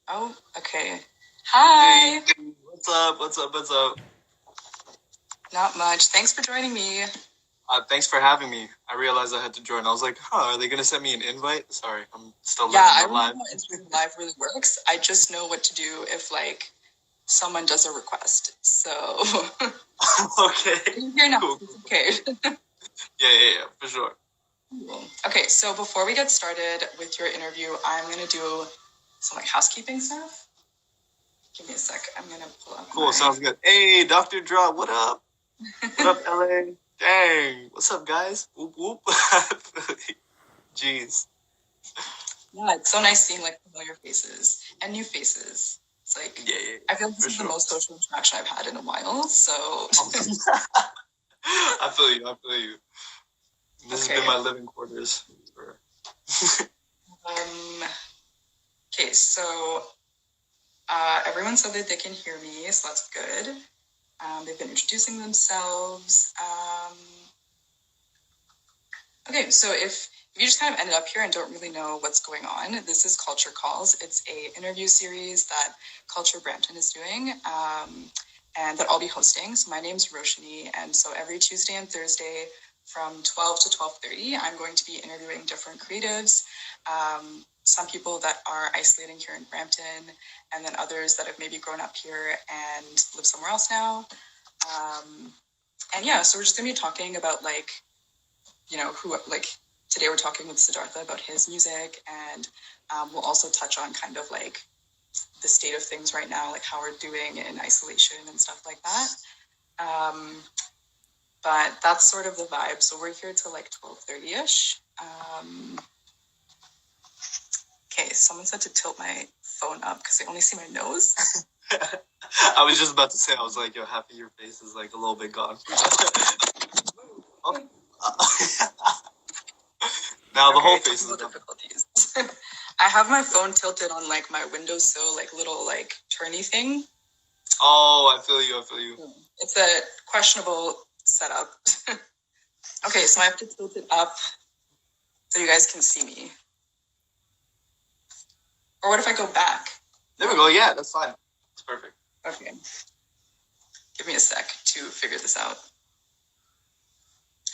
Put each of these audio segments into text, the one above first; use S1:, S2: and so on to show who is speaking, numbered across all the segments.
S1: Oh, okay. Hi.
S2: Hey, what's up? What's up?
S1: Not much. Thanks for joining me.
S2: Thanks for having me. I realized I had to join. I was like, are they gonna send me an invite? Sorry, I'm still
S1: Yeah,
S2: learning
S1: I
S2: the
S1: don't know
S2: live.
S1: how Instagram Live really works. I just know what to do if like someone does a request. So
S2: Okay,
S1: you're here now.
S2: cool,
S1: It's
S2: cool.
S1: okay.
S2: Yeah, for sure.
S1: Cool. Okay, so before we get started with your interview, I'm gonna do some like housekeeping stuff. Give me a sec. I'm gonna pull up
S2: Cool,
S1: my.
S2: sounds good. Hey, Dr. Draw, what up? What up, LA? Dang, what's up, guys? Whoop whoop. Jeez.
S1: Yeah, it's so nice seeing like familiar faces and new faces. It's like
S2: Yeah,
S1: I feel like this
S2: for
S1: is the
S2: sure.
S1: most social interaction I've had in a while. So
S2: I feel you. I feel you. This has been
S1: okay.
S2: my living quarters. For...
S1: Um, okay, so everyone said that they can hear me, so that's good. They've been introducing themselves. Okay, so if you just kind of ended up here and don't really know what's going on, this is Culture Calls. It's a interview series that Culture Brampton is doing, and that I'll be hosting. So my name's Roshni, and so every Tuesday and Thursday from 12 to 12:30, I'm going to be interviewing different creatives, some people that are isolating here in Brampton, and then others that have maybe grown up here and live somewhere else now. And yeah, so we're just gonna be talking about like, who like today we're talking with Siddartha about his music, and we'll also touch on kind of like the state of things right now, like how we're doing in isolation and stuff like that. But that's sort of the vibe. So we're here till like 12:30ish. Okay, someone said to tilt my phone up because they only see my nose.
S2: I was just about to say, I was like, yo, half of your face is like a little bit gone. Now the whole face is gone.
S1: Difficulties. I have my phone tilted on like my windowsill, like little like turny thing.
S2: Oh, I feel you.
S1: It's a questionable setup. Okay, so I have to tilt it up so you guys can see me. Or what if I go back?
S2: There we go. Yeah, that's fine. It's perfect.
S1: Okay. Give me a sec to figure this out.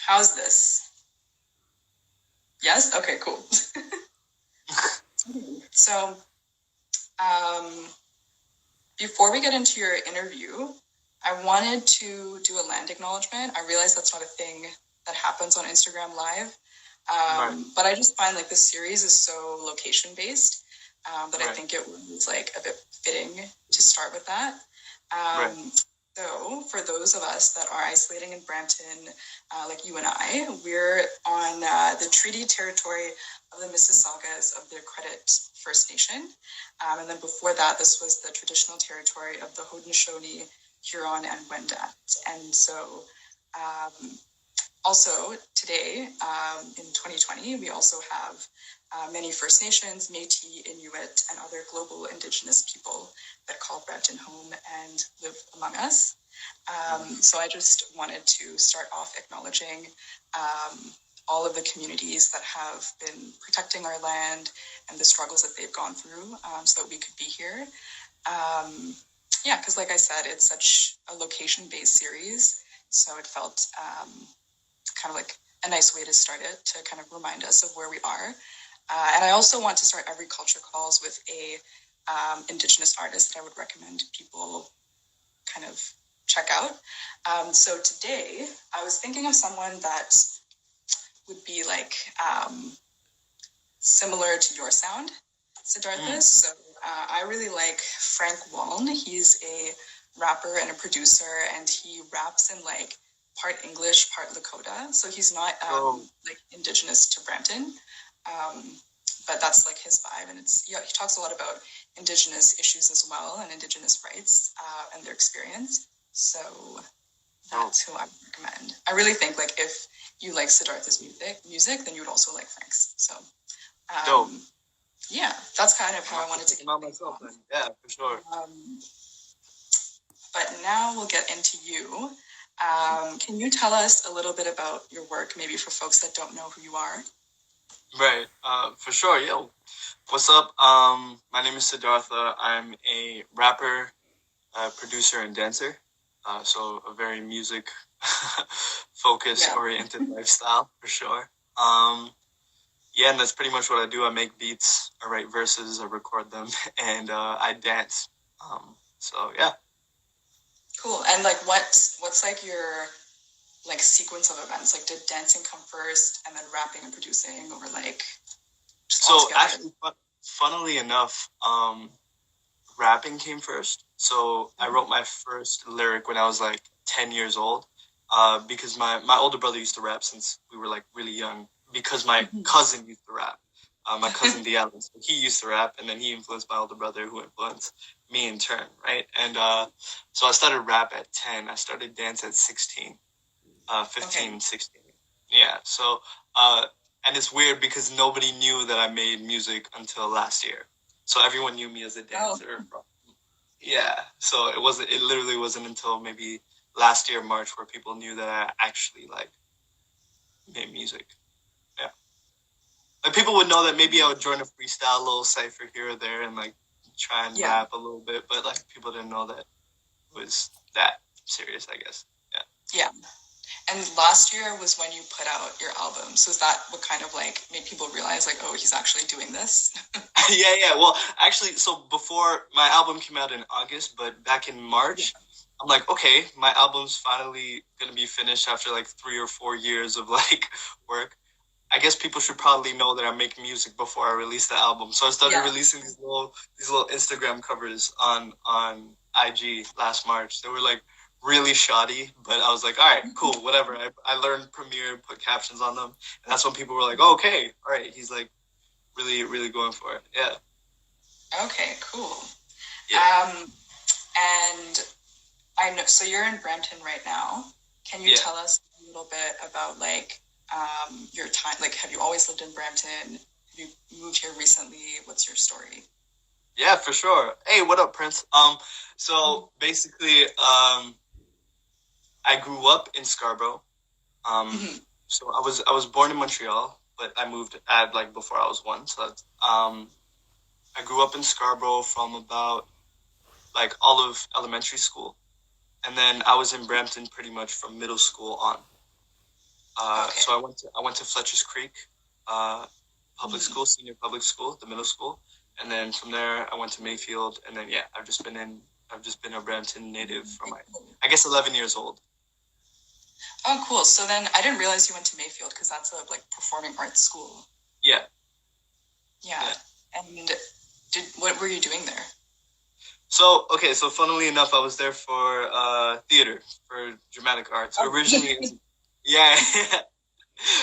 S1: How's this? Yes? Okay, cool. So, before we get into your interview, I wanted to do a land acknowledgement. I realize that's not a thing that happens on Instagram Live. Right. But I just find like this series is so location based that right. I think it was like a bit fitting to start with that. Right. So for those of us that are isolating in Brampton, like you and I, we're on the treaty territory of the Mississaugas of the Credit First Nation. And then before that, this was the traditional territory of the Haudenosaunee, Huron, and Wendat. And so also today, in 2020, we also have many First Nations, Métis, Inuit, and other global Indigenous people that call Brampton home and live among us. So I just wanted to start off acknowledging all of the communities that have been protecting our land and the struggles that they've gone through so that we could be here. Yeah, because like I said, it's such a location-based series, so it felt kind of like a nice way to start it, to kind of remind us of where we are. And I also want to start every Culture Calls with a Indigenous artist that I would recommend people kind of check out. So today, I was thinking of someone that would be like similar to your sound, Siddarthas. So I really like Frank Waln. He's a rapper and a producer, and he raps in like part English, part Lakota. So he's not like Indigenous to Brampton, but that's like his vibe. And it's he talks a lot about Indigenous issues as well and Indigenous rights and their experience. So that's who I would recommend. I really think like if you like Siddarthas music, then you would also like Frank's. So dope. Yeah, that's kind of how I wanted to get about myself. Then.
S2: Yeah, for sure.
S1: But now we'll get into you. Can you tell us a little bit about your work, maybe for folks that don't know who you are?
S2: Right. For sure. Yo, what's up? My name is Siddartha. I'm a rapper, producer, and dancer. So a very music focus
S1: Yeah.
S2: oriented lifestyle for sure. Um, yeah, and that's pretty much what I do. I make beats, I write verses, I record them, and I dance. So yeah.
S1: Cool. And like what's like your like sequence of events? Like did dancing come first and then rapping and producing, or like just all
S2: So
S1: together?
S2: actually, funnily enough, rapping came first. So I wrote my first lyric when I was like 10 years old, because my older brother used to rap since we were like really young, because my cousin used to rap. My cousin Diallo, so he used to rap, and then he influenced my older brother, who influenced me in turn, right? And so I started rap at 10. I started dance at 16,
S1: Okay.
S2: 15, 16. Yeah, so, uh, and it's weird because nobody knew that I made music until last year. So everyone knew me as a
S1: Oh,
S2: dancer. Yeah, so it literally wasn't until maybe last year, March, where people knew that I actually like made music. Yeah. Like people would know that maybe I would join a freestyle little cipher here or there and like try and
S1: yeah.
S2: rap a little bit, but like people didn't know that it was that serious, I guess. Yeah.
S1: Yeah. And last year was when you put out your album. So is that what kind of like made people realize like, oh, he's actually doing this?
S2: Yeah. Well, actually, so before my album came out in August, but back in
S1: Yeah.
S2: March, I'm like, okay, my album's finally gonna be finished after like 3 or 4 years of like work. I guess people should probably know that I make music before I release the album. So I started
S1: Yeah.
S2: releasing these little Instagram covers on IG last March. They were like really shoddy, but I was like, all right, cool, whatever. I learned Premiere, put captions on them, and that's when people were like, oh, okay, all right, he's like really really going for it. Yeah,
S1: Okay, cool.
S2: yeah,
S1: And I know, so you're in Brampton right now. Can you
S2: yeah,
S1: tell us a little bit about like your time? Like, have you always lived in Brampton? Have you moved here recently? What's your story?
S2: yeah, for sure. Hey, what up, Prince? So basically, I grew up in Scarborough. Um,
S1: Mm-hmm.
S2: so I was born in Montreal, but I moved at like before I was one. So that's, I grew up in Scarborough from about like all of elementary school, and then I was in Brampton pretty much from middle school on.
S1: Okay.
S2: So I went to Fletcher's Creek, uh, public
S1: Mm-hmm.
S2: school, senior public school, the middle school, and then from there I went to Mayfield, and then yeah, I've just been a Brampton native from my, I guess, 11 years old.
S1: Oh, cool. So then I didn't realize you went to Mayfield because that's a like performing arts school.
S2: Yeah,
S1: Yeah.
S2: yeah.
S1: And what were you doing there?
S2: So okay, so funnily enough, I was there for theater, for dramatic arts.
S1: Oh.
S2: Originally, yeah.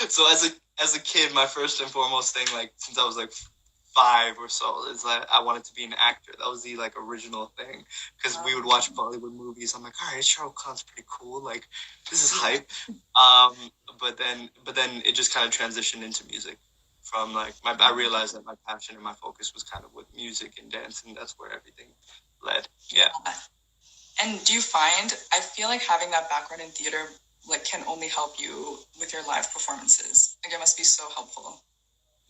S2: So as a kid, my first and foremost thing, like since I was like 5 or so, is that I wanted to be an actor. That was the like original thing because we would watch Bollywood movies. I'm like, all right, Shah Rukh Khan's pretty cool. Like this is
S1: Yeah.
S2: hype. Um, but then it just kind of transitioned into music. From like I realized that my passion and my focus was kind of with music and dance, and that's where everything led. Yeah.
S1: Yeah. And do you find, I feel like having that background in theater like can only help you with your live performances. Like it must be so helpful.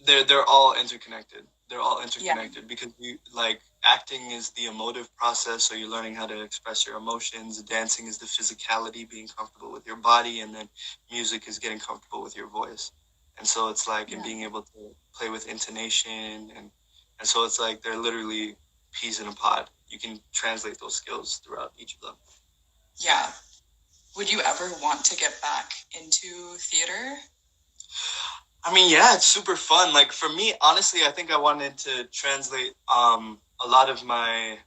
S2: They're all interconnected. They're all
S1: Yeah.
S2: interconnected because you like acting is the emotive process, so you're learning how to express your emotions. Dancing is the physicality, being comfortable with your body, and then music is getting comfortable with your voice. And so it's like and
S1: Yeah.
S2: being able to play with intonation and so it's like they're literally peas in a pod. You can translate those skills throughout each of them.
S1: Yeah. Would you ever want to get back into theater?
S2: I mean, yeah, it's super fun. Like for me, honestly, I think I wanted to translate a lot of my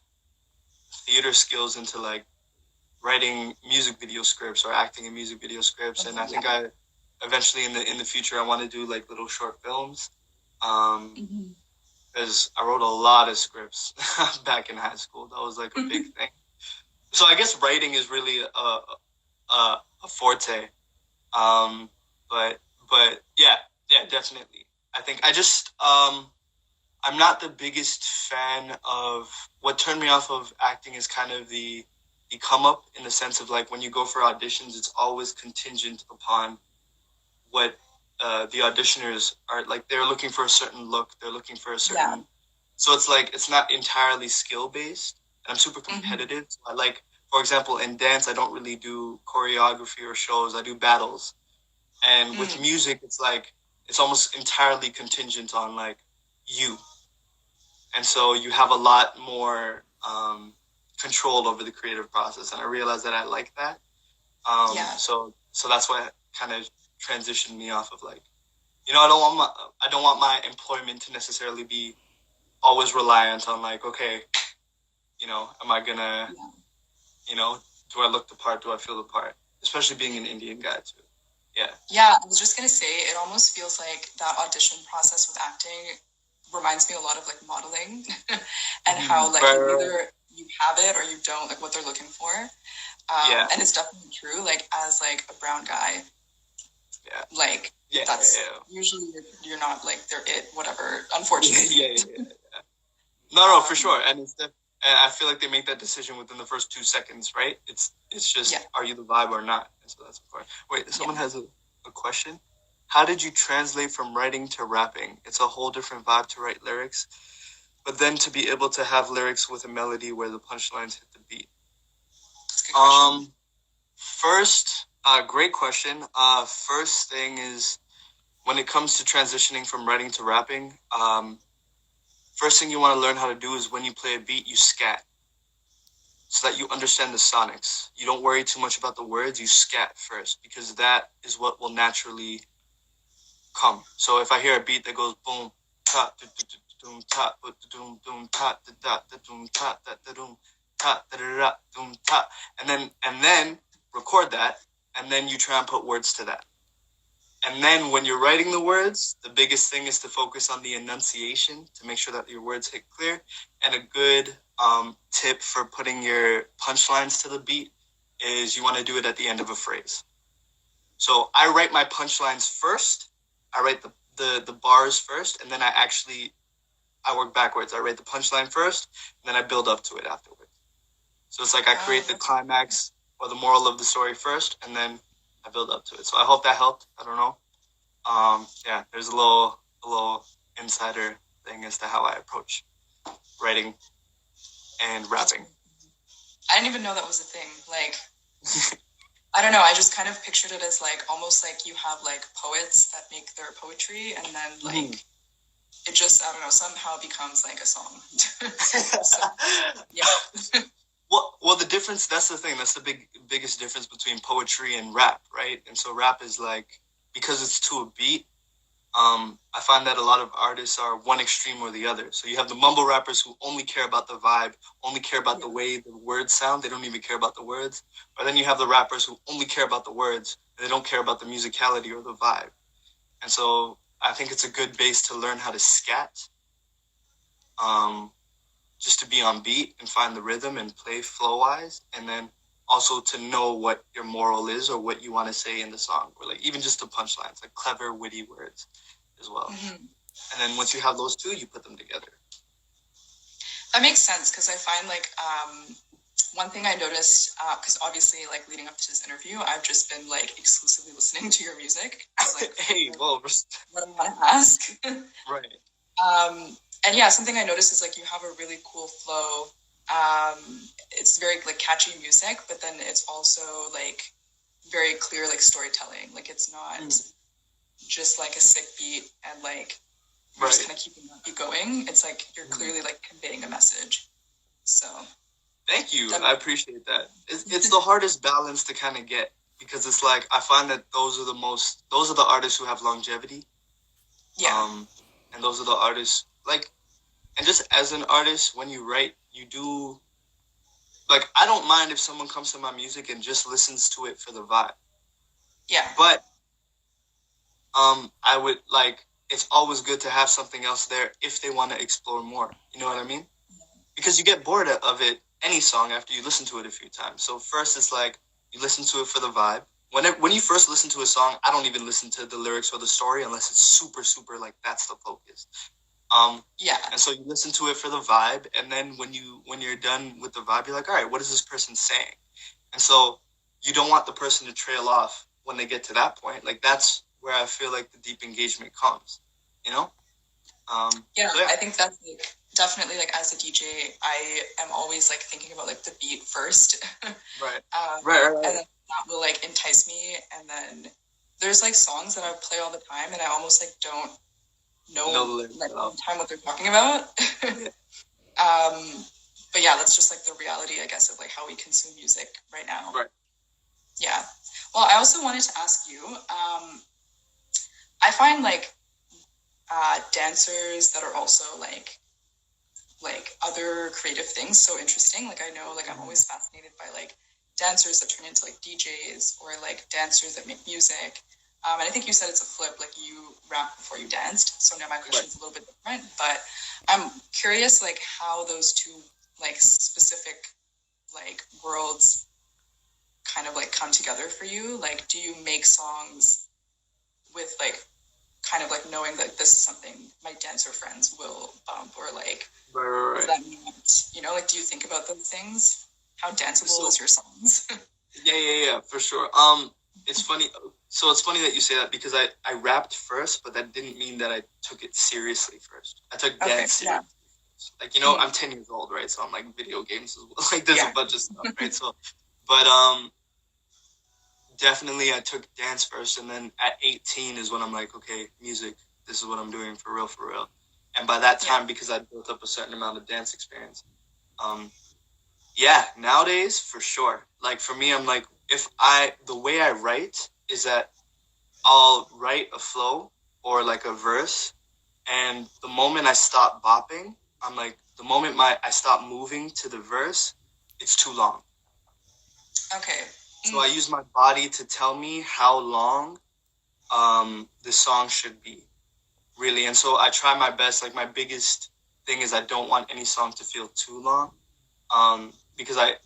S2: theater skills into like writing music video scripts or acting in music video scripts. And I think I eventually in the future I want to do like little short films. Um,
S1: Mm-hmm.
S2: because I wrote a lot of scripts back in high school. That was like a big thing. So I guess writing is really a forte. Um, but yeah, definitely. I think I just I'm not the biggest fan of what turned me off of acting is kind of the come up in the sense of like when you go for auditions, it's always contingent upon what the auditioners are like they're looking for a certain look, they're looking for a
S1: Yeah.
S2: certain. So it's like it's not entirely skill based, and I'm super competitive. So I like, for example, in dance, I don't really do choreography or shows. I do battles, and with music, it's like it's almost entirely contingent on like you, and so you have a lot more control over the creative process. And I realized that I like that. So that's why it kind of transitioned me off of like, I don't want my employment to necessarily be always reliant on like, okay, am I gonna, do I look the part? Do I feel the part? Especially being an Indian guy too. Yeah.
S1: Yeah, I was just gonna say, it almost feels like that audition process with acting reminds me a lot of like modeling, and how like either you have it or you don't, like what they're looking for. And it's definitely true. Like as like a brown guy, that's usually you're not like they're it, whatever. Unfortunately.
S2: No, for sure, and and I feel like they make that decision within the first 2 seconds, right? It's just are you the vibe or not? And so that's important. Wait, someone has a question. How did you translate from writing to rapping? It's a whole different vibe to write lyrics, but then to be able to have lyrics with a melody where the punchlines hit the beat. First, great question. First thing is when it comes to transitioning from writing to rapping, first thing you want to learn how to do is when you play a beat, you scat so that you understand the sonics. You don't worry too much about the words, you scat first because that is what will naturally come. So if I hear a beat that goes boom, ta, doom, ta, doom, doom, ta, da, doom, ta, da, doom, ta, da, doom, ta, and then record that, and then you try and put words to that. And then when you're writing the words, the biggest thing is to focus on the enunciation to make sure that your words hit clear. And a good tip for putting your punchlines to the beat is you want to do it at the end of a phrase. So I write my punchlines first. I write the bars first, and then I work backwards. I write the punchline first, and then I build up to it afterwards. So it's like I create the climax or the moral of the story first, and then I build up to it. So I hope that helped. I don't know. There's a little insider thing as to how I approach writing and rapping.
S1: I didn't even know that was a thing. Like, I don't know. I just kind of pictured it as like almost like you have like poets that make their poetry, and then like it just, I don't know, somehow becomes like a song. So, yeah.
S2: Well, the difference, that's the thing, that's the biggest difference between poetry and rap, right? And so rap is like, because it's to a beat, I find that a lot of artists are one extreme or the other. So you have the mumble rappers who only care about the vibe, only care about the way the words sound, they don't even care about the words. Or then you have the rappers who only care about the words, and they don't care about the musicality or the vibe. And so I think it's a good base to learn how to scat. Just to be on beat and find the rhythm and play flow-wise, and then also to know what your moral is or what you want to say in the song, or like even just the punchlines, like clever, witty words as well. And then once you have those two, you put them together.
S1: That makes sense, because I find like one thing I noticed, because obviously like leading up to this interview, I've just been like exclusively listening to your music. Like,
S2: hey, well,
S1: what I want to ask.
S2: Right.
S1: And yeah, something I noticed is like you have a really cool flow. It's very like catchy music, but then it's also like very clear like storytelling. Like it's not just like a sick beat and like you're just kind of keeping you going. It's like you're clearly like conveying a message. So
S2: thank you. I appreciate that. It's the hardest balance to kind of get, because it's like I find that those are the artists who have longevity. Yeah. And those are the artists like, and just as an artist, when you write, you do, like, I don't mind if someone comes to my music and just listens to it for the vibe.
S1: Yeah.
S2: But I would, like, it's always good to have something else there if they want to explore more. You know what I mean? Because you get bored of it, any song, after you listen to it a few times. So first it's like, you listen to it for the vibe. When you first listen to a song, I don't even listen to the lyrics or the story unless it's super, super, like, that's the focus. And so you listen to it for the vibe, and then when you're done with the vibe, you're like, all right, what is this person saying? And so you don't want the person to trail off when they get to that point. Like, that's where I feel like the deep engagement comes, you know?
S1: Yeah,
S2: So yeah.
S1: I think that's like definitely like as a DJ, I am always like thinking about like the beat first.
S2: Right.
S1: Right. And then that will like entice me. And then there's like songs that I play all the time and I almost like don't know like all the time what they're talking about. But yeah, that's just like the reality, I guess, of like how we consume music right now.
S2: Right.
S1: Yeah. Well, I also wanted to ask you, I find like dancers that are also like other creative things so interesting. Like I know like I'm always fascinated by like dancers that turn into like DJs or like dancers that make music. And I think you said it's a flip, like you rap before you danced. So now my question is a little bit different, but I'm curious like how those two like specific like worlds kind of like come together for you. Like do you make songs with like kind of like knowing that this is something my dancer friends will bump or like
S2: right.
S1: that means, you know, like do you think about those things? How danceable is your songs?
S2: yeah, for sure. It's funny. So it's funny that you say that because I rapped first, but that didn't mean that I took it seriously first. I took dance seriously. Yeah. Like, you know, I'm 10 years old, right? So I'm like video games as well. Like there's a bunch of stuff, right? So, but definitely I took dance first, and then at 18 is when I'm like, okay, music, this is what I'm doing for real. And by that time, because I built up a certain amount of dance experience, nowadays for sure. Like for me, I'm like, the way I write is that I'll write a flow or like a verse, and the moment I stop bopping, I'm like, the moment I stop moving to the verse, it's too long.
S1: Okay.
S2: So I use my body to tell me how long the song should be, really. And so I try my best. Like my biggest thing is I don't want any song to feel too long, because I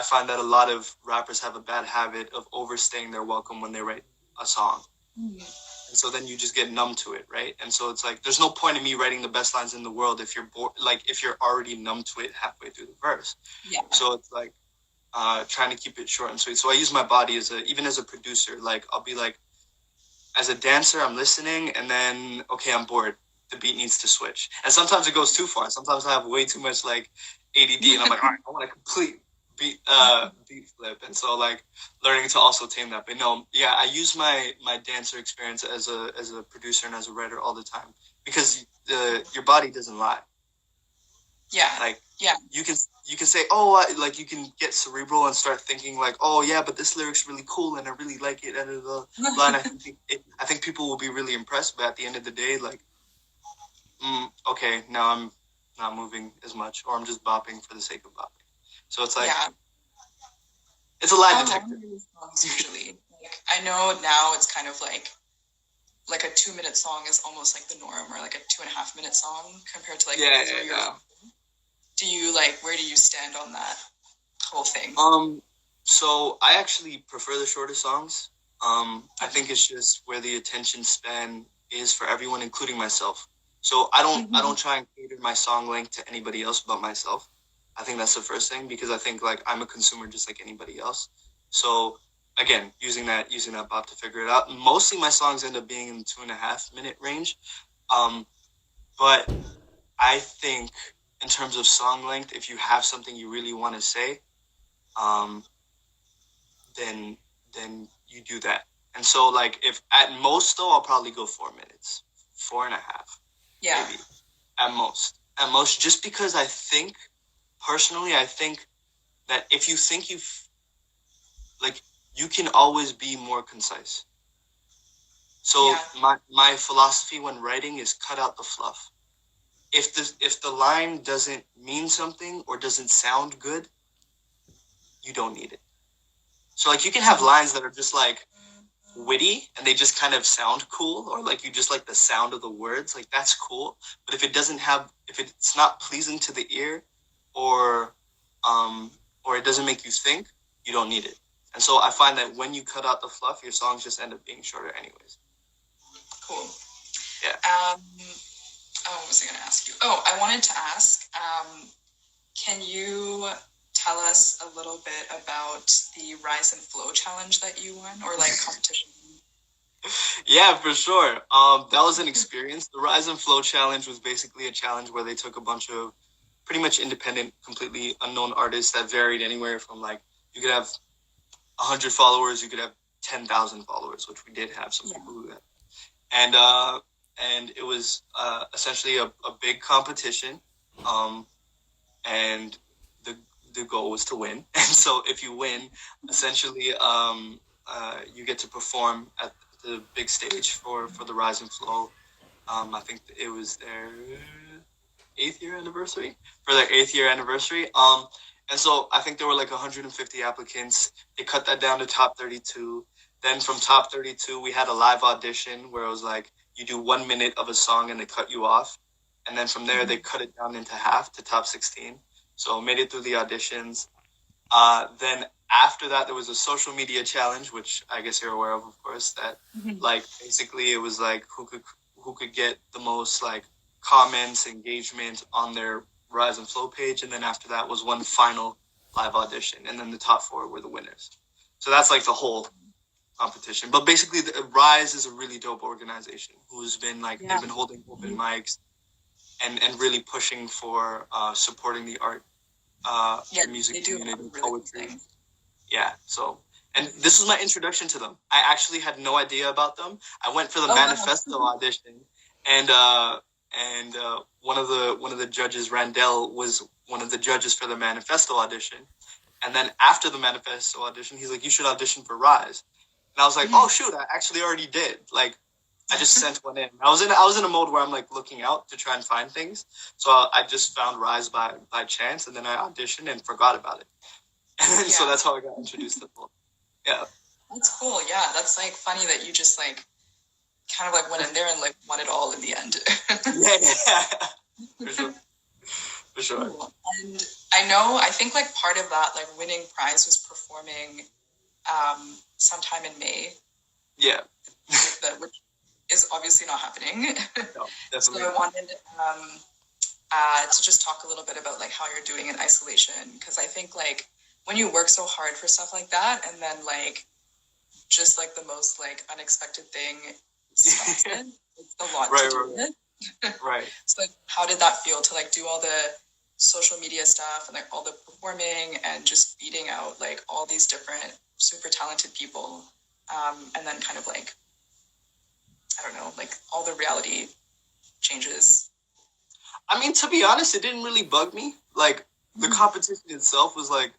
S2: find that a lot of rappers have a bad habit of overstaying their welcome when they write a song. And so then you just get numb to it, right? And so it's like there's no point in me writing the best lines in the world if you're if you're already numb to it halfway through the verse. Yeah. So it's like trying to keep it short and sweet. So I use my body even as a producer. Like I'll be like, as a dancer, I'm listening, and then okay, I'm bored. The beat needs to switch. And sometimes it goes too far. Sometimes I have way too much like ADD, and I'm like, all right, I want a complete beat flip. And so like learning to also tame that. But no, yeah, I use my dancer experience as a producer and as a writer all the time, because your body doesn't lie.
S1: Yeah.
S2: Like you can say, oh, like you can get cerebral and start thinking like, oh yeah, but this lyric's really cool and I really like it, and I think people will be really impressed. But at the end of the day, like, okay, now I'm not moving as much, or I'm just bopping for the sake of bopping. So it's like, it's a lie detector.
S1: Usually, like I know now it's kind of like a 2-minute song is almost like the norm, or like a 2.5 minute song compared to like 3 years. Do you like, where do you stand on that whole thing?
S2: So I actually prefer the shorter songs. I think it's just where the attention span is for everyone, including myself. So I don't try and cater my song length to anybody else but myself. I think that's the first thing, because I think like I'm a consumer just like anybody else. So again, using that bop to figure it out. Mostly my songs end up being in the 2.5 minute range. But I think in terms of song length, if you have something you really want to say, then you do that. And so like if at most though, I'll probably go 4 minutes, 4.5. Yeah. Maybe at most, just because I think that if you think you can always be more concise. So my philosophy when writing is cut out the fluff. If the line doesn't mean something or doesn't sound good, you don't need it. So like you can have lines that are just like witty and they just kind of sound cool, or like you just like the sound of the words, like that's cool. But if it's not pleasing to the ear, or it doesn't make you think, you don't need it. And so I find that when you cut out the fluff, your songs just end up being shorter anyways.
S1: Cool. Yeah. What was I going to ask you? Oh, I wanted to ask, can you tell us a little bit about the Rise and Flow challenge that you won, or like competition?
S2: Yeah, for sure. That was an experience. The Rise and Flow Challenge was basically a challenge where they took a bunch of pretty much independent, completely unknown artists that varied anywhere from like you could have 100 followers, you could have 10,000 followers, which we did have some
S1: Yeah.
S2: people who had, and it was essentially a big competition, um, and the the goal was to win. And so if you win, essentially, you get to perform at the big stage for the Rise and Flow. I think it was their eighth year anniversary for their eighth year anniversary. And so I think there were like 150 applicants. They cut that down to top 32. Then from top 32, we had a live audition where it was like you do 1 minute of a song and they cut you off. And then from there, they cut it down into half to top 16. So made it through the auditions. Then after that, there was a social media challenge, which I guess you're aware of course. That like basically it was like who could get the most like comments, engagement on their Rise and Flow page, and then after that was one final live audition, and then the top four were the winners. So that's like the whole competition. But basically, the Rise is a really dope organization who's been like they've been holding open mics and really pushing for supporting the art, the music community, really poetry. Yeah, so and this was my introduction to them. I actually had no idea about them. I went for the manifesto audition, and one of the judges, Randell, was one of the judges for the manifesto audition. And then after the manifesto audition, he's like, "You should audition for Rise." And I was like, "Oh shoot, I actually already did." Like, I just sent one in. I was in a mode where I'm like looking out to try and find things. So I just found Rise by chance, and then I auditioned and forgot about it. And so that's how I got introduced to the book. Yeah.
S1: That's cool. Yeah, that's like funny that you just like kind of like went in there and like won it all in the end.
S2: For sure. For sure.
S1: Cool. And I think like part of that like winning prize was performing sometime in May.
S2: Yeah.
S1: Which is obviously not happening.
S2: No, definitely.
S1: So I wanted to just talk a little bit about like how you're doing in isolation, because I think like when you work so hard for stuff like that and then like just like the most like unexpected thing stops it, it's a lot to do with it.
S2: Right.
S1: So like, how did that feel to like do all the social media stuff and like all the performing and just beating out like all these different super talented people, and then kind of like, I don't know, like all the reality changes?
S2: I mean, to be honest, it didn't really bug me. Like the competition itself was like,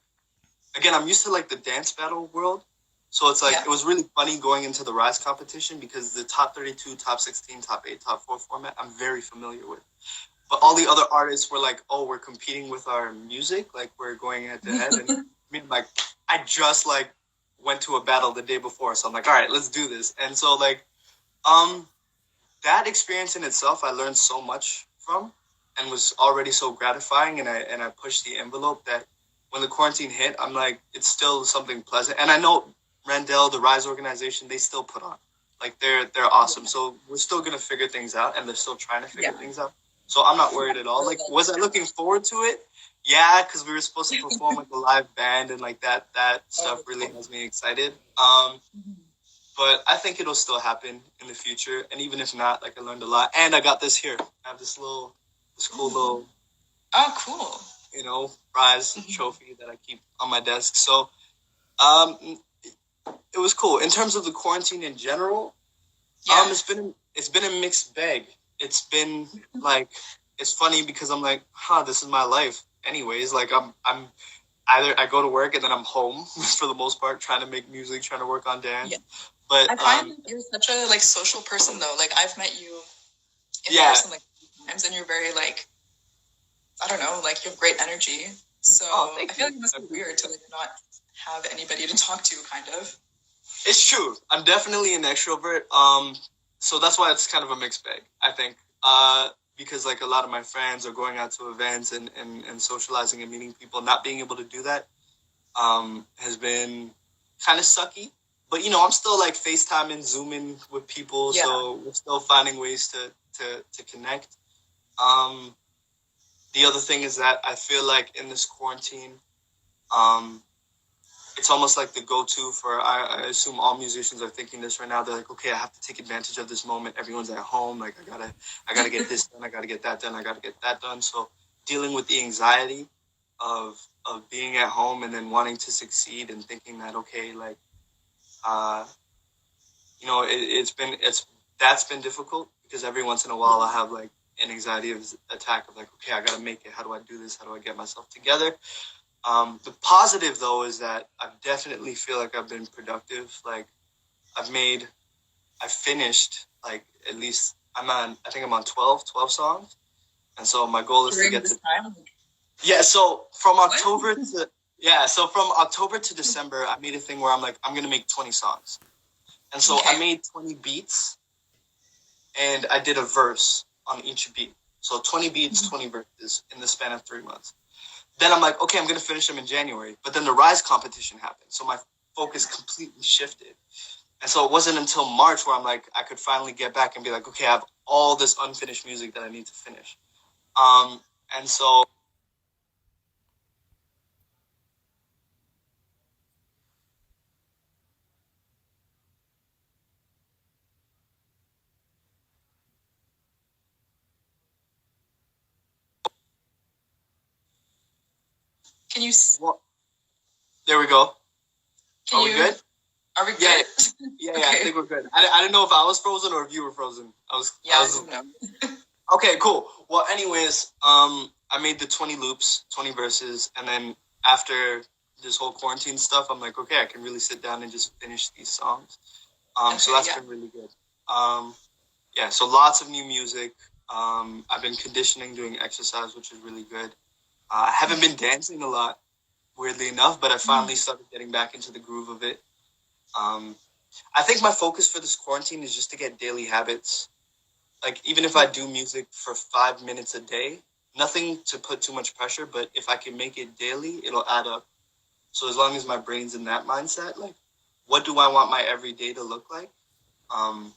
S2: again, I'm used to like the dance battle world. So it's like, it was really funny going into the Rise competition because the top 32, top 16, top 8, top 4 format, I'm very familiar with. But all the other artists were like, oh, we're competing with our music. Like we're going head to head. And I mean, like, I just like went to a battle the day before. So I'm like, all right, let's do this. And so like, that experience in itself, I learned so much from and was already so gratifying. And I pushed the envelope that when the quarantine hit, I'm like, it's still something pleasant. And I know Randell, the Rise organization, they still put on. Like they're awesome. So we're still gonna figure things out, and they're still trying to figure things out. So I'm not worried at all. Like, was I looking forward to it? Yeah, because we were supposed to perform with a live band, and like that stuff really has me excited. But I think it'll still happen in the future, and even if not, like I learned a lot, and I got this here. I have this cool little,
S1: cool,
S2: Rise trophy that I keep on my desk. So, it was cool. In terms of the quarantine in general, it's been a mixed bag. It's been like, it's funny because I'm like, this is my life. Anyways, like I'm either I go to work and then I'm home for the most part, trying to make music, trying to work on dance. Yeah. But
S1: I find you're such a like social person though. Like I've met you in person like times, and you're very like, I don't know, like you have great energy. So I feel like it must be weird to like not have anybody to talk to, kind of.
S2: It's true. I'm definitely an extrovert. So that's why it's kind of a mixed bag, I think. Because like a lot of my friends are going out to events and socializing and meeting people, not being able to do that has been kind of sucky. But I'm still like FaceTiming, Zooming with people, so we're still finding ways to connect. The other thing is that I feel like in this quarantine, it's almost like the go-to for, I assume all musicians are thinking this right now. They're like, okay, I have to take advantage of this moment. Everyone's at home. Like, I gotta get this done. I gotta get that done. I gotta get that done. So dealing with the anxiety of being at home and then wanting to succeed and thinking that, okay, like, uh, that's been difficult because every once in a while I have like an anxiety attack of like, okay, I gotta make it. How do I do this? How do I get myself together? The positive though is that I definitely feel like I've been productive. Like I finished like at least I think I'm on 12 songs. And so my goal is
S1: During
S2: to get
S1: this
S2: to
S1: time?
S2: yeah. So from
S1: What?
S2: October to December, I made a thing where I'm like, I'm gonna make 20 songs. And so I
S1: Okay.
S2: made 20 beats and I did a verse on each beat. So 20 beats, 20 verses in the span of 3 months. Then I'm like, okay, I'm going to finish them in January. But then the Rise competition happened. So my focus completely shifted. And so it wasn't until March where I'm like, I could finally get back and be like, okay, I have all this unfinished music that I need to finish. And so
S1: Can you?
S2: well, there we go.
S1: Can
S2: Are we
S1: you?
S2: good?
S1: Are we good?
S2: Yeah. Yeah, I
S1: Okay.
S2: think we're good. I didn't know if I was frozen or if you were frozen.
S1: Yeah, I don't know.
S2: Okay, cool. Well, anyways, I made the 20 loops, 20 verses, and then after this whole quarantine stuff, I'm like, okay, I can really sit down and just finish these songs. So
S1: Okay,
S2: that's
S1: yeah.
S2: been really good. Yeah, so lots of new music. I've been conditioning, doing exercise, which is really good. I haven't been dancing a lot, weirdly enough, but I finally started getting back into the groove of it. Um, I think my focus for this quarantine is just to get daily habits. Like, even if I do music for 5 minutes a day, nothing to put too much pressure, but if I can make it daily, it'll add up. So as long as my brain's in that mindset, like, what do I want my everyday to look like? Um,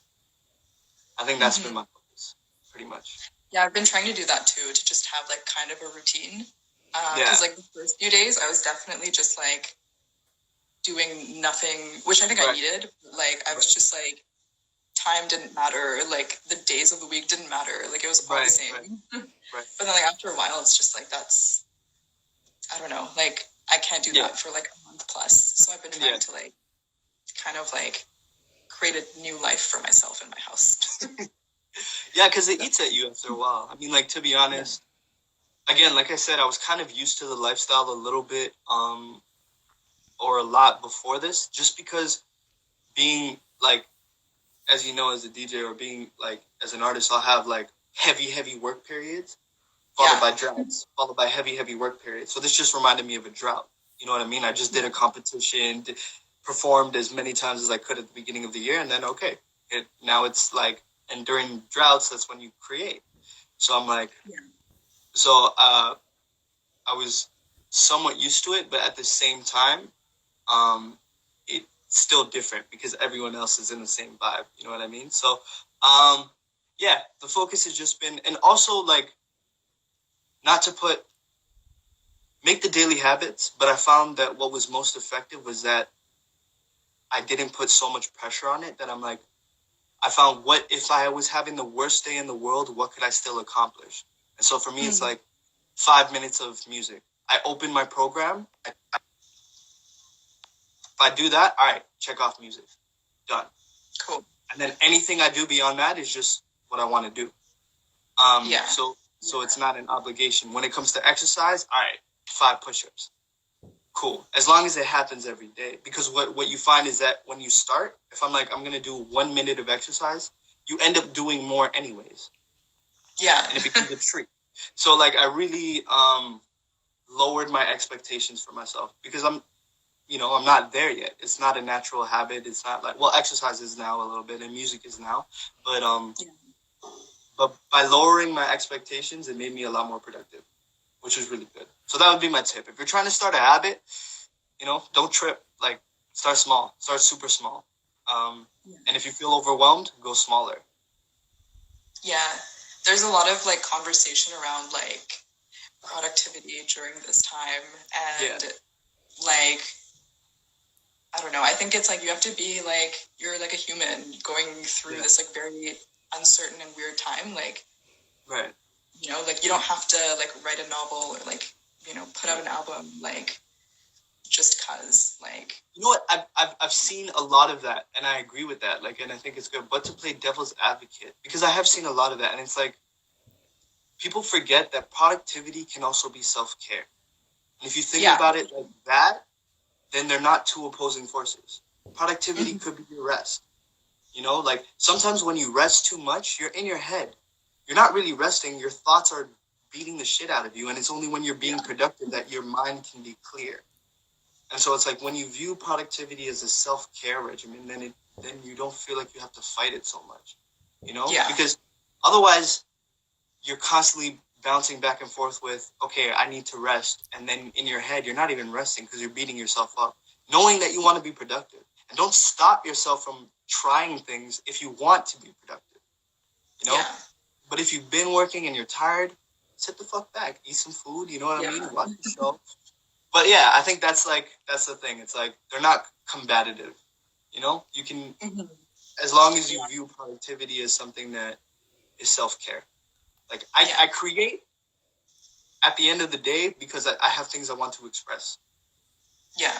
S2: I think that's been my focus, pretty much.
S1: Yeah, I've been trying to do that too, to just have like kind of a routine.
S2: Yeah.
S1: Because like the first few days, I was definitely just like doing nothing, which I think I
S2: Right.
S1: needed. Like I was just like, time didn't matter. Like the days of the week didn't matter. Like it was all the
S2: Right,
S1: same.
S2: right.
S1: But then like after a while, it's just like I don't know. Like I can't do
S2: Yeah.
S1: that for like a month plus. So I've been trying to like kind of like create a new life for myself in my house.
S2: Yeah, because it eats at you after a while. I mean, like, to be honest, again, like I said, I was kind of used to the lifestyle a little bit, or a lot before this, just because being, like, as you know, as a DJ or being, like, as an artist, I'll have, like, heavy work periods, followed by droughts, followed by heavy work periods. So this just reminded me of a drought. You know what I mean? I just did a competition, performed as many times as I could at the beginning of the year, and then, okay, now it's like, and during droughts, that's when you create. So I'm like, I was somewhat used to it, but at the same time, it's still different because everyone else is in the same vibe. You know what I mean? So, yeah, the focus has just been, and also like, not to make the daily habits, but I found that what was most effective was that I didn't put so much pressure on it that I'm like, I found what if I was having the worst day in the world, what could I still accomplish? And so for me, it's like 5 minutes of music. I open my program. If I do that, all right, check off music. Done.
S1: Cool.
S2: And then anything I do beyond that is just what I want to do. So it's not an obligation. When it comes to exercise, all right, 5 push-ups. Cool. As long as it happens every day. Because what you find is that when you start, if I'm like, I'm going to do 1 minute of exercise, you end up doing more anyways.
S1: Yeah.
S2: And it becomes a treat. So like I really lowered my expectations for myself because I'm not there yet. It's not a natural habit. It's not like, well, exercise is now a little bit and music is now. But by lowering my expectations, it made me a lot more productive, which is really good. So that would be my tip. If you're trying to start a habit, don't trip. Like, start small. Start super small. And if you feel overwhelmed, go smaller.
S1: Yeah. There's a lot of, like, conversation around, like, productivity during this time. And, like, I don't know. I think it's like you have to be like, you're like a human going through this like very uncertain and weird time. Like,
S2: right.
S1: You know, like you don't have to like write a novel or like, you know, put out an album like just cause like.
S2: You know what? I've seen a lot of that, and I agree with that. Like, and I think it's good. But to play devil's advocate, because I have seen a lot of that, and it's like people forget that productivity can also be self-care. And if you think about it like that, then they're not two opposing forces. Productivity could be your rest. You know, like sometimes when you rest too much, you're in your head. You're not really resting. Your thoughts are beating the shit out of you. And it's only when you're being productive that your mind can be clear. And so it's like when you view productivity as a self-care regimen, then you don't feel like you have to fight it so much. You know?
S1: Yeah.
S2: Because otherwise you're constantly bouncing back and forth with, okay, I need to rest. And then in your head, you're not even resting because you're beating yourself up, knowing that you want to be productive. And don't stop yourself from trying things if you want to be productive. You know?
S1: Yeah.
S2: But if you've been working and you're tired, sit the fuck back, eat some food, you know what I mean? Watch the show. But yeah, I think that's the thing. It's like, they're not combative. You know? You can, as long as you view productivity as something that is self-care. Like, I create at the end of the day because I have things I want to express.
S1: Yeah.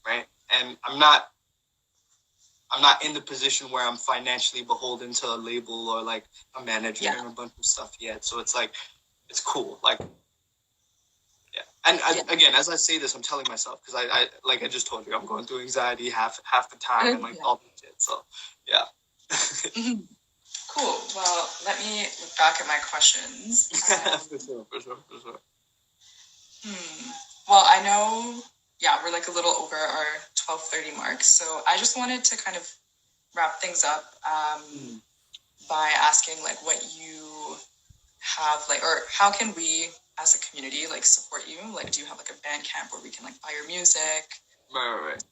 S2: Right? And I'm not in the position where I'm financially beholden to a label or like a manager and a bunch of stuff yet. So it's like, it's cool. Like, yeah. And again, as I say this, I'm telling myself, because I like I just told you, I'm going through anxiety half the time and like all the shit. So yeah.
S1: Cool. Well, let me look back at my questions.
S2: For sure.
S1: Well, I know, we're like a little over our 12:30 mark. So I just wanted to kind of wrap things up by asking like what you have like, or how can we as a community like support you? Like, do you have like a band camp where we can like buy your music?
S2: Right.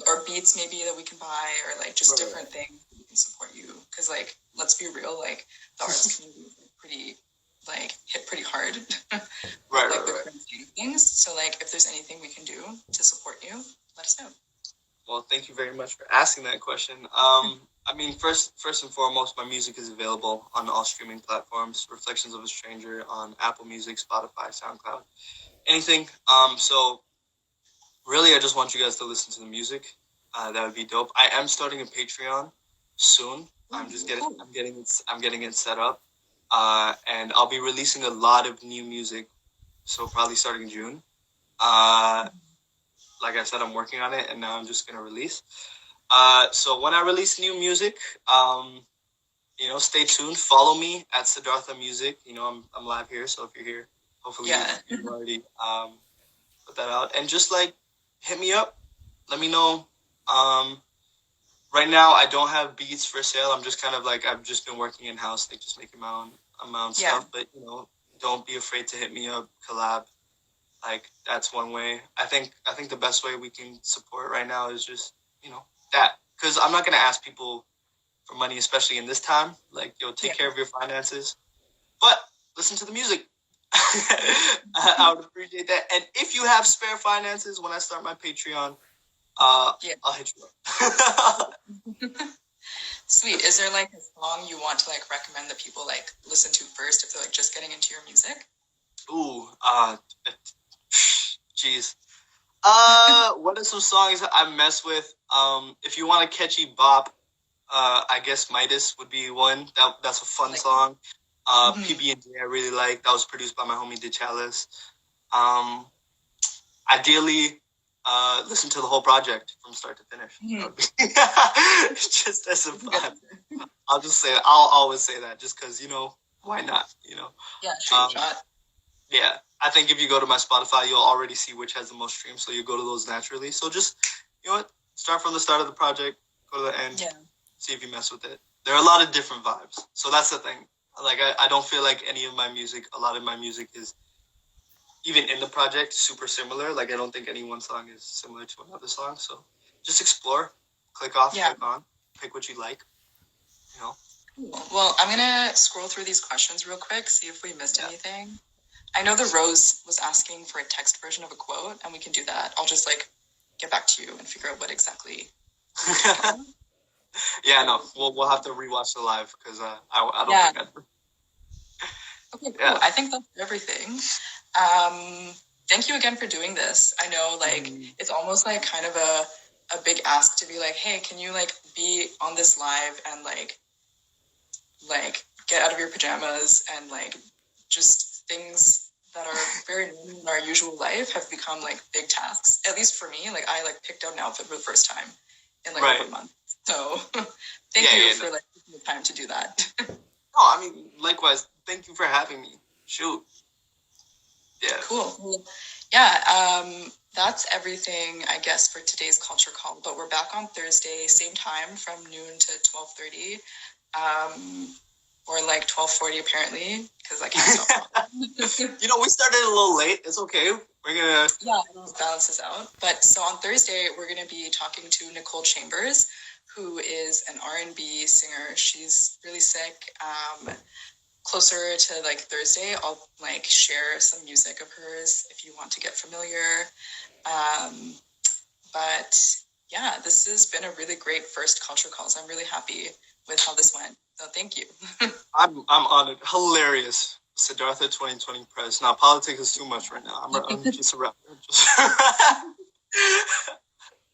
S1: Or beats maybe that we can buy, or like just different things that we can support you? Because like, let's be real, like the arts community is like, pretty like hit pretty hard. The things. So like, if there's anything we can do to support you, let us know.
S2: Well, thank you very much for asking that question. I mean, first and foremost, my music is available on all streaming platforms. Reflections of a Stranger on Apple Music, Spotify, SoundCloud, anything. So really, I just want you guys to listen to the music. That would be dope. I am starting a Patreon soon. I'm getting it set up, and I'll be releasing a lot of new music. So probably starting in June. Like I said, I'm working on it, and now I'm just gonna release. So when I release new music, stay tuned. Follow me at Siddartha Music. I'm live here, so if you're here, hopefully you've already put that out. And just like hit me up, let me know. Right now I don't have beats for sale. I'm just kind of like I've just been working in house, like just making my own stuff. But don't be afraid to hit me up, collab. Like that's one way. I think the best way we can support right now is just that, because I'm not gonna ask people for money, especially in this time. Like, take care of your finances, but listen to the music. I would appreciate that. And if you have spare finances, when I start my Patreon, I'll hit you up.
S1: Sweet. Is there like a song you want to like recommend that people like listen to first if they're like just getting into your music?
S2: Ooh, jeez. What are some songs I mess with? If you want a catchy bop, I guess Midas would be one. That's a fun song. PB&J I really like. That was produced by my homie DeChalis. Ideally, listen to the whole project from start to finish. Just as a fun. I'll always say that just because, why not?
S1: Yeah, shot.
S2: Yeah, I think if you go to my Spotify, you'll already see which has the most streams, so you go to those naturally. So just, start from the start of the project, go to the end, see if you mess with it. There are a lot of different vibes, so that's the thing. Like, I don't feel like a lot of my music is, even in the project, super similar. Like, I don't think any one song is similar to another song, so just explore, click off, click on, pick what you like,
S1: Cool. Well, I'm going to scroll through these questions real quick, see if we missed anything. I know the Rose was asking for a text version of a quote, and we can do that. I'll just get back to you and figure out what exactly.
S2: Yeah, no, we'll have to rewatch the live because I don't
S1: Yeah.
S2: think I'd.
S1: Okay, cool.
S2: Yeah.
S1: I think that's everything. Thank you again for doing this. I know, like, it's almost like kind of a big ask to be like, hey, can you like be on this live and like get out of your pajamas and like just things that are very normal in our usual life have become like big tasks. At least for me, like I like picked out an outfit for the first time in like over a month. So thank you for like taking the time to do that.
S2: Oh, I mean, likewise. Thank you for having me. Shoot. Yeah.
S1: Cool. Well, yeah. That's everything, I guess, for today's culture call. But we're back on Thursday, same time from noon to 12:30. Or like 12:40 apparently, because I can't stop.
S2: You know, we started a little late. It's okay. We're gonna
S1: it'll balance this out. But so on Thursday, we're gonna be talking to Nicole Chambers, who is an R&B singer. She's really sick. Closer to like Thursday, I'll like share some music of hers if you want to get familiar. But yeah, this has been a really great first culture calls. I'm really happy with how this went. So thank you.
S2: I'm honored. Hilarious. Siddartha 2020 press. Now politics is too much right now. I'm just a rapper.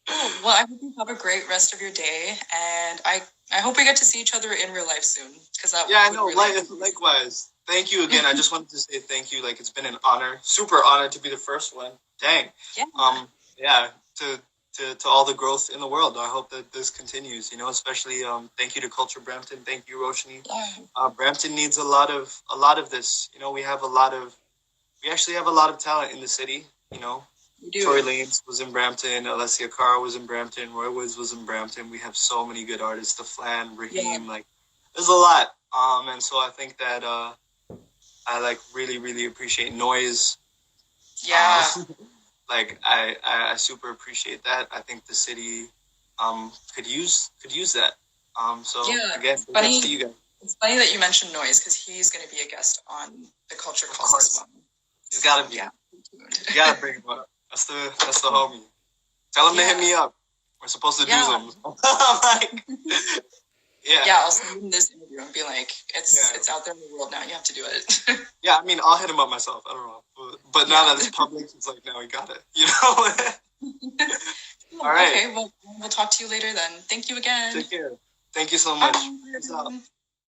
S1: Cool. Well, I hope you have a great rest of your day, and I hope we get to see each other in real life soon.
S2: I know. Likewise. Thank you again. I just wanted to say thank you. Like, it's been an honor, super honor to be the first one. Dang.
S1: Yeah.
S2: To all the growth in the world. I hope that this continues. You know, especially thank you to Culture Brampton. Thank you, Roshni.
S1: Yeah.
S2: Brampton needs a lot of this. You know, we actually have a lot of talent in the city. You know. Troy Lanes was in Brampton, Alessia Cara was in Brampton, Roy Woods was in Brampton. We have so many good artists, the Flan, Raheem, like there's a lot. And so I think that I like really, really appreciate Noise.
S1: Yeah.
S2: Like I super appreciate that. I think the city could use that. So again, thanks to you guys.
S1: It's funny that you mentioned Noise because he's going to be a guest on the Culture Calls as well.
S2: He's got to be. Yeah. You got to bring him up. That's the homie. Tell him to hit me up. We're supposed to do them.
S1: I'll send him this interview and be like, it's out there in the world now. You have to do it.
S2: Yeah, I mean, I'll hit him up myself. I don't know, but now that it's public, it's like, no, we got it. You know. All right.
S1: Okay. Well, we'll talk to you later then. Thank you again.
S2: Take care. Thank you so much. Peace out.